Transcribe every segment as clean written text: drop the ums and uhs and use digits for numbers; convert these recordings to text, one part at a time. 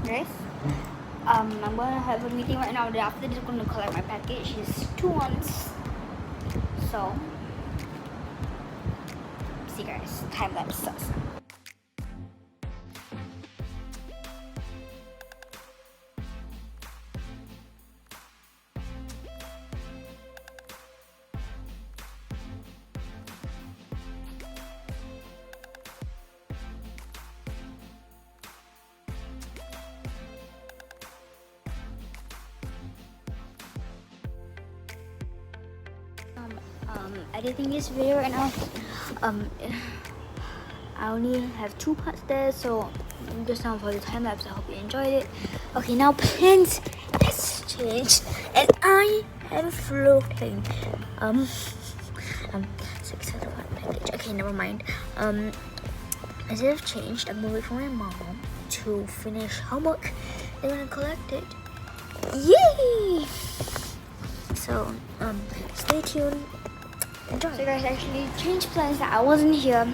guys. I'm gonna have a meeting right now. Then after this, I'm gonna collect my package. It's 2 months. So, see you guys. Time lapse sucks. Editing this video right now. I only have 2 parts there, so just now for the time lapse. I hope you enjoyed it. Okay, now plans has changed, and I am floating. I'm so excited about the package. Okay, never mind. As it have changed, I'm gonna wait for my mom to finish homework. They're gonna collect it. Yay! So stay tuned. Enjoy. So guys, actually changed plans. That I wasn't here.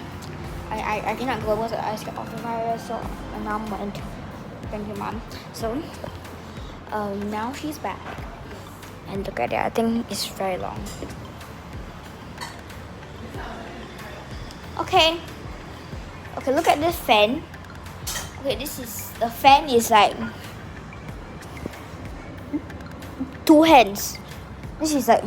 I cannot go because I got off the virus. So my mom went. Thank you, mom. So now she's back, and look at it. I think it's very long. Okay. Okay, look at this fan. Okay, the fan is like 2 hands. This is like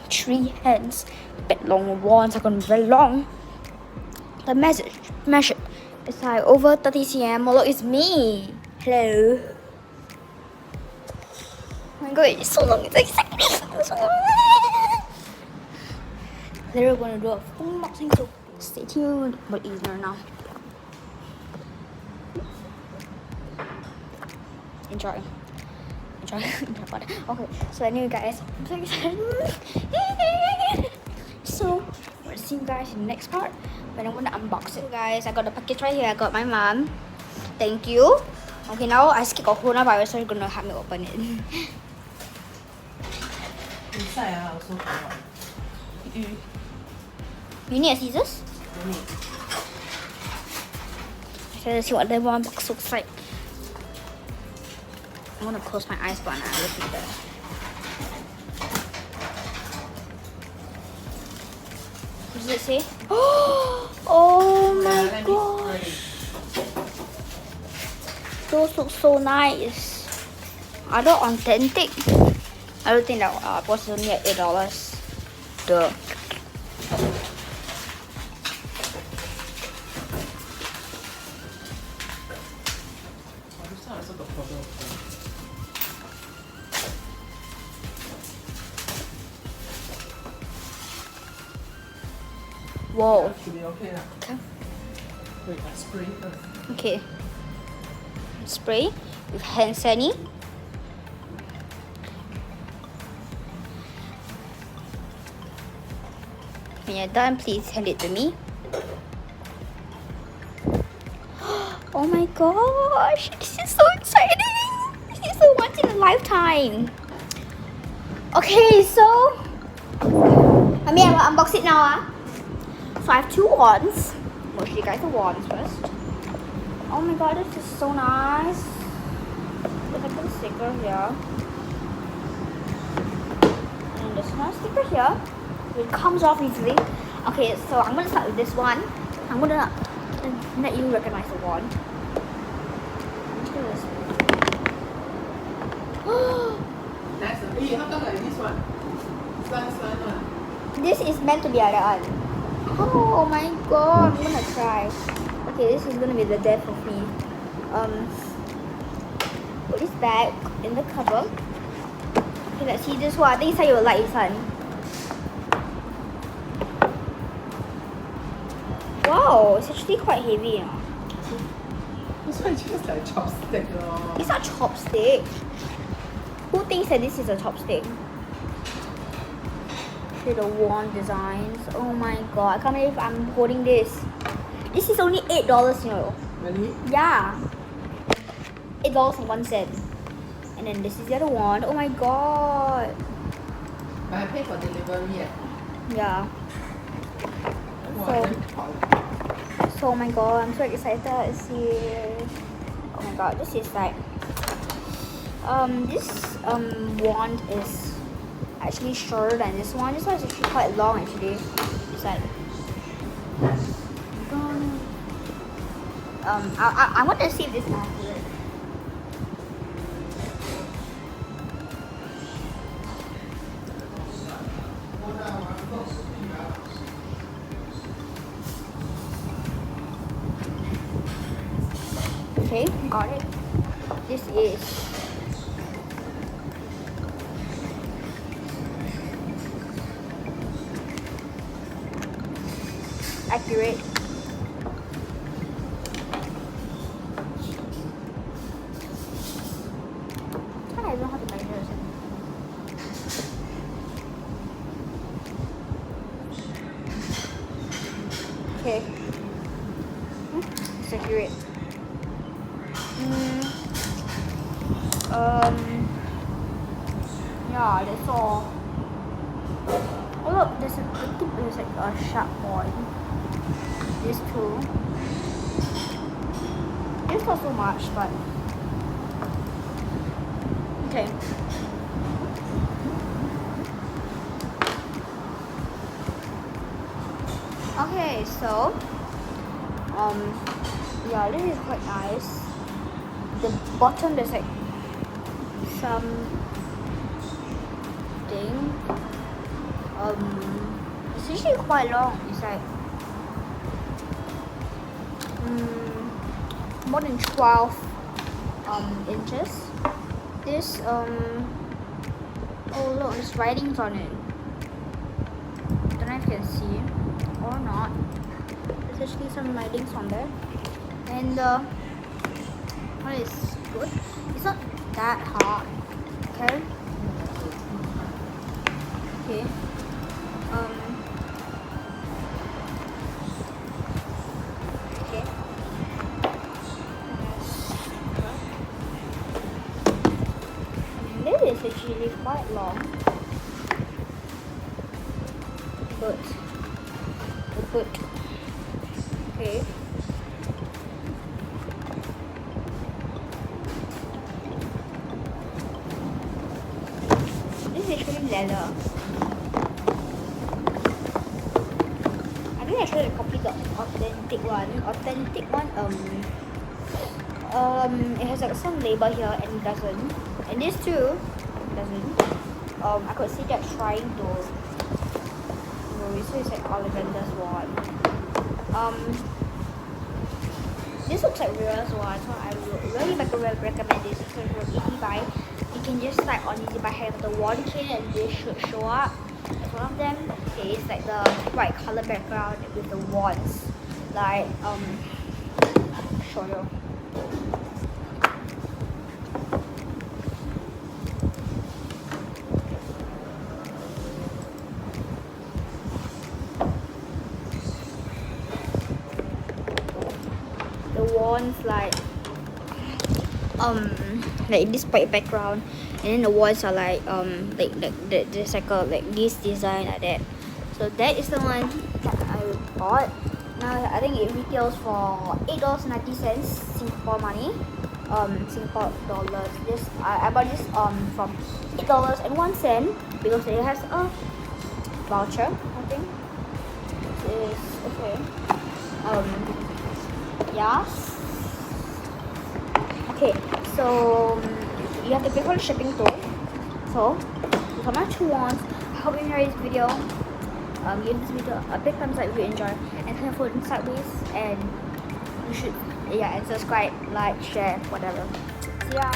3 hands. A bit long. Ones are gonna be very long. The measure is like over 30 cm. Oh, look, it's me. Hello. Oh my god, it's so long. It's exciting. Later we're gonna do a full unboxing, so stay tuned. But easier now. Enjoy. Enjoy. Okay, so anyway guys, I'm so excited. So we'll see you guys in the next part when I'm gonna unbox it. Guys, I got the package right here. I got my mom. Thank you. Okay, now I skip a coronavirus, so you're gonna help me open it. Inside also cannot. You need a scissors? No need. Okay, let's see what the one box looks like. I'm gonna close my eyes, but I'm looking there. What does it say? Oh my gosh! Those look so nice. Are they authentic? I don't think that was only at $8. Duh. This one also got problem. Whoa. Should be okay lah. Okay. Wait, I spray first. Okay. Spray with hand sanitizer. When you're done, please hand it to me. Oh my gosh, this is so exciting! This is a once in a lifetime. Okay, so I will unbox it now. So I have 2 wands. I'll show you guys the wands first. Oh my god, this is so nice. There's like a sticker here. And there's another sticker here. It comes off easily. Okay, so I'm gonna start with this one. I'm gonna let you recognize the wand. Nice. Hey, how come like this one? Slant one. This is meant to be like that one. Oh my god, I'm gonna try. Okay, this is gonna be the death of me. Put this back in the cover. Okay, let's see this one. I think you will like this one. Wow, it's actually quite heavy, you know. This one is just like chopstick. It's not chopstick. Who thinks that this is a chopstick? Okay, the wand designs. Oh my god, I can't believe I'm holding this. This is only $8, you know. Really? Yeah. $8.01. And then this is the other one. Oh my god. But I pay for delivery. Yeah. Wow, So- damn 好 So oh my god, I'm so excited to see. Oh my god, this is like this wand is actually shorter than this one. This one is actually quite long actually. It's like I want to see if this is accurate. Okay, got it. This is accurate. I don't know how to measure it. Okay. It's accurate. Yeah, that's all. Oh look, I think there's like a sharp point. This too. It's not so much, but okay. Okay, so yeah, this is quite nice. The bottom there's like some thing. It's actually quite long. It's like more than 12 inches. This oh look, there's writings on it. Don't know if you can see or not. There's actually some writings on there, and what is good? It's not that hard. Okay. Okay. Okay. This is actually quite long, but okay. This is actually leather. I think I should have copied the authentic one. It has like some label here and it doesn't. And this too doesn't. I could see that trying to so it's like Ollivander's one. This looks like real one, so I would really recommend this. It's a real easy buy. You can just type on easy buy have the wand chain and this should show up as one of them. Okay, it's like the white color background with the wands. Like show you. The wands like this white background, and then the wands are like there's like a like this design like that. So that is the one that I bought. Now I think it retails for $8.90 Singapore money, Singapore dollars. This I bought this from $8.01 because it has a voucher. I think it is okay. Yes. Okay, so you have to pay for the shipping too. So these are my two wands. I hope you enjoyed this video. Give this video a big thumbs up if you enjoy, and turn your phone sideways, and you should and subscribe, like, share, whatever. See ya.